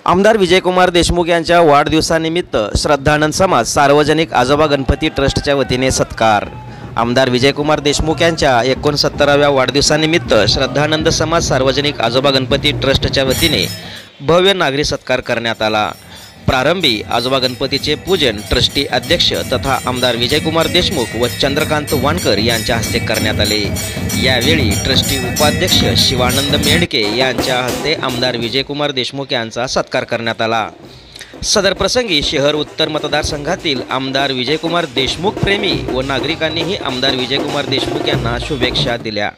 आमदार विजयकुमार देशमुख यांच्या वाढदिवसानिमित्त श्रद्धानंद समाज सार्वजनिक आजोबा गणपती ट्रस्टच्या वतीने सत्कार। आमदार विजयकुमार देशमुख यांच्या 69व्या वाढदिवसानिमित्त श्रद्धानंद समाज सार्वजनिक आजोबा गणपती ट्रस्टच्या वतीने भव्य नागरी सत्कार करण्यात आला। प्रारंभी आजोबा गणपतीचे पूजन ट्रस्टी अध्यक्ष तथा आमदार विजयकुमार देशमुख व चंद्रकांत वानकर यांच्या हस्ते करण्यात आले। यावेळी ट्रस्टी उपाध्यक्ष शिवानंद मेंढके यांच्या हस्ते आमदार विजयकुमार देशमुख यांचा सत्कार करण्यात आला। सदर प्रसंगी शहर उत्तर मतदारसंघातील आमदार विजयकुमार देशमुख प्रेमी व नागरिकांनीही आमदार विजयकुमार देशमुख यांना शुभेच्छा दिल्या।